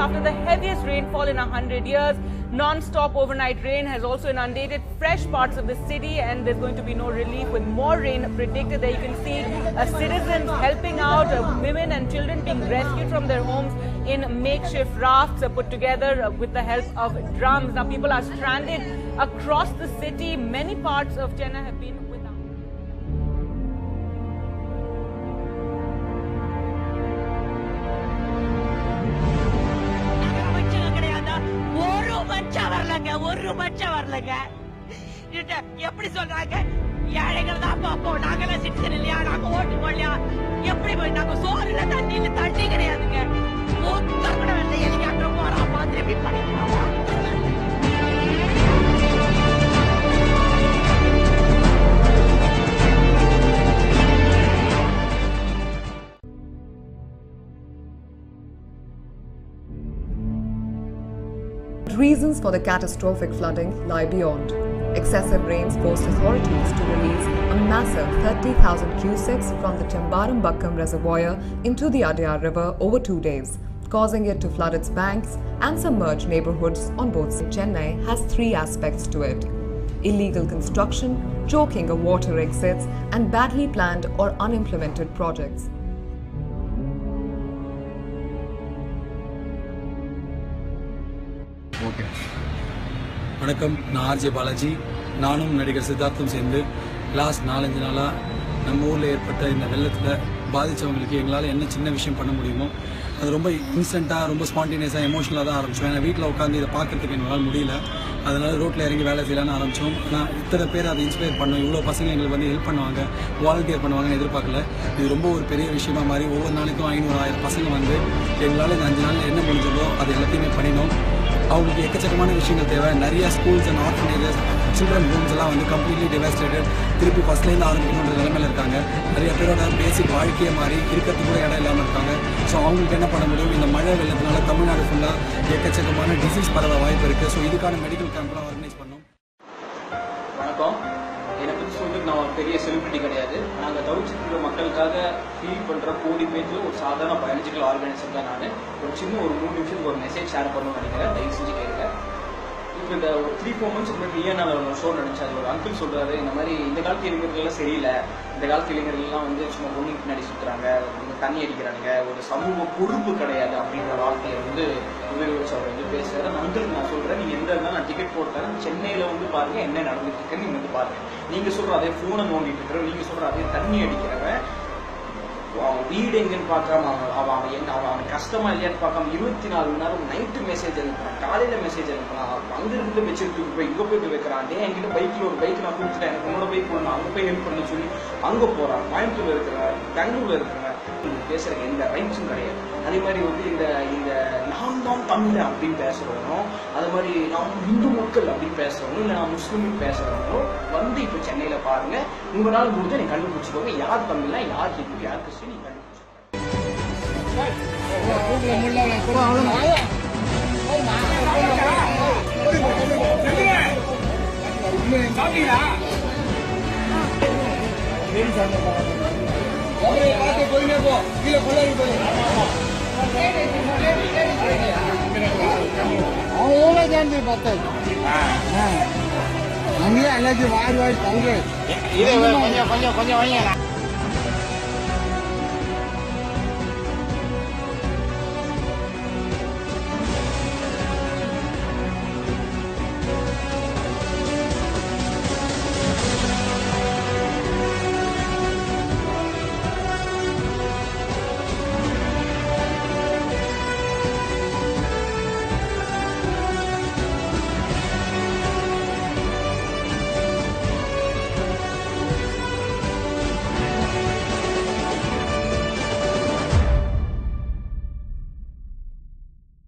after the heaviest rainfall in 100 years. Non-stop overnight rain has also inundated fresh parts of the city, and there's going to be no relief with more rain predicted. There you can see citizens helping out, women and children being rescued from their homes in makeshift rafts put together with the help of drums. Now people are stranded across the city. Many parts of Chennai have been without. ஒரு மச்சம் வரலங்க. எப்படி சொல்றாங்க, ஏழைகள் தான் பாப்போம், நாங்கெல்லாம் citizen இல்லையா, நாங்க ஓட்டு போடலையா, எப்படி போய் நாங்க சோறுல தண்ணியில தண்ணி கிடையாதுங்க. ஒருத்தர் கூட வெள்ள ஹெலிகாப்டர் போறா மாதிரி எப்படி பண்ணிக்கலாம். Reasons for the catastrophic flooding lie beyond. Excessive rains forced authorities to release a massive 30,000 cusecs from the Chembaram-Bakkam reservoir into the Adyar River over 2 days, causing it to flood its banks and submerge neighborhoods on both sides. Chennai has 3 aspects to it: illegal construction, choking of water exits, and badly planned or unimplemented projects. Okay, வணக்கம். நான் RJ Balaji. நானும் நடிகர் சித்தார்த்தும் சேர்ந்து last 4-5 நாளாக நம்ம ஊரில் ஏற்பட்ட இந்த வெள்ளத்தில் பாதித்தவங்களுக்கு எங்களால் என்ன சின்ன விஷயம் பண்ண முடியுமோ அது ரொம்ப இன்ஸ்டண்ட்டாக, ரொம்ப ஸ்பான்டேனியஸாக, எமோஷனலாக தான் ஆரம்பித்தோம். ஏன்னா வீட்டில் உட்காந்து இதை பார்க்கறதுக்கு எங்களால் முடியல. அதனால் ரோட்டில் இறங்கி வேலை செய்யலான்னு ஆரம்பித்தோம். ஆனால் இத்தனை பேர் அதை இன்ஸ்பயர் பண்ணோம். இவ்வளோ பசங்க எங்களுக்கு வந்து ஹெல்ப் பண்ணுவாங்க, வாலண்டியர் பண்ணுவாங்கன்னு எதிர்பார்க்கல. இது ரொம்ப ஒரு பெரிய விஷயமா மாதிரி ஒவ்வொரு நாளைக்கும் 500-1000 பசங்க வந்து எங்களால் இந்த 5 நாளில் என்ன முடிஞ்சதோ அது எல்லாத்தையுமே பண்ணினோம். அவங்களுக்கு எக்கச்சக்கமான விஷயங்கள் தேவை. நிறைய schools and orphanages, children homes எல்லாம் வந்து கம்ப்ளீட்லி டிவாஸ்டேட்டட், திருப்பி ஃபஸ்ட்லேருந்து ஆரம்பிக்கணுன்ற நிலைமையில் இருக்காங்க. நிறைய பேரோட பேசிக் வாழ்க்கையை மாதிரி இருக்கிறதுக்கு கூட இடம் இல்லாமல் இருக்காங்க. ஸோ அவங்களுக்கு என்ன பண்ண முடியும்? இந்த மழை வெள்ளத்தினால தமிழ்நாடு ஃபுல்லாக எக்கச்சக்கமான டிசீஸ் பரவ வாய்ப்பு இருக்குது. ஸோ இதுக்கான மெடிக்கல் கேம்ப்லாம் ஆர்கனைஸ் பண்ணோம். வணக்கம். என்னை பற்றி சொல்றதுக்கு நான் ஒரு பெரிய செலிபிரிட்டி கிடையாது. நாங்கள் தவிர்த்து மக்களுக்காக ஃபீல் பண்ணுற கோடி பேஜில் ஒரு சாதாரண பயாலஜிக்கல் ஆர்கனைசர் தான் நான். ஒரு சின்ன ஒரு 3 நிமிஷத்துக்கு ஒரு மெசேஜ் ஷேர் பண்ணணும்னு நினைக்கிறேன். தயவு செஞ்சு கேட்குறேன். இப்போ இந்த ஒரு 3-4 months முன்னாடி நான் ஒரு ஷோ நினைச்சேன். அது ஒரு அங்கிள் சொல்றாரு, இந்த மாதிரி இந்த காலத்து இளைஞர்கள்லாம் சரியில்லை, இந்த காலத்து இளைஞர்கள்லாம் வந்து சும்மா பொண்ணுக்கு பின்னாடி சுற்றுறாங்க, தண்ணி அடிக்கிறாங்க, ஒரு சமூக பொறுப்பு கிடையாது அப்படின்ற வார்த்தையை வந்து உபயோகிச்சு அவர் வந்து பேசுறாரு. அந்த அங்கிளுக்கு நான் சொல்றேன், நீங்க எந்த இருந்தாலும் நான் டிக்கெட் போட்டு தரேன், சென்னையில வந்து பாருங்க என்ன நடந்துட்டு இருக்குன்னு நீங்க வந்து பாருங்க. நீங்க சொல்ற அதே போனை நோண்டிட்டு இருக்கிறவன், நீங்க சொல்ற அதே தண்ணி அடிக்கிறவன், அவன் வீடு எங்கன்னு பார்க்காம அவன் கஷ்டமா இல்லையான்னு பார்க்காம 24 மணி நேரம் நைட்டு மெசேஜ் அனுப்புறான், காலையில மெசேஜ் அனுப்புறான். அங்க இருந்து வச்சிருக்கு போய் இங்க போயிட்டு வைக்கிறான். என்கிட்ட பைக்ல ஒரு பைக் நான் கொடுத்துட்டேன், எனக்கு உன்னோட பைக் போடணும், அங்க போய் ஹெல்ப் பண்ணு சொல்லி அங்க போறான். கோயம்புத்தூர்ல இருக்கிறேன், பெங்களூர்ல இருக்கிறேன். பேசுற எந்த ரைட்ஸும் கிடையாது. அதே மாதிரி வந்து இந்த நான் தான் தமிழ் அப்படின்னு பேசுறவனும், அது மாதிரி நான் இந்து மக்கள் அப்படின்னு பேசுறவனும், இல்லை நான் முஸ்லீம் பேசுறவனும் வந்து இப்ப சென்னையில பாருங்க. உங்களால முடிஞ்ச நீங்க கண்டுபிடிச்சுக்கோங்க, யார் தமிழ்னா யார் ஹிந்து யார் கிறிஸ்டின் நீங்க அங்கேயே எல்லாத்தையும் வாரி வாரி தங்க கொஞ்சம்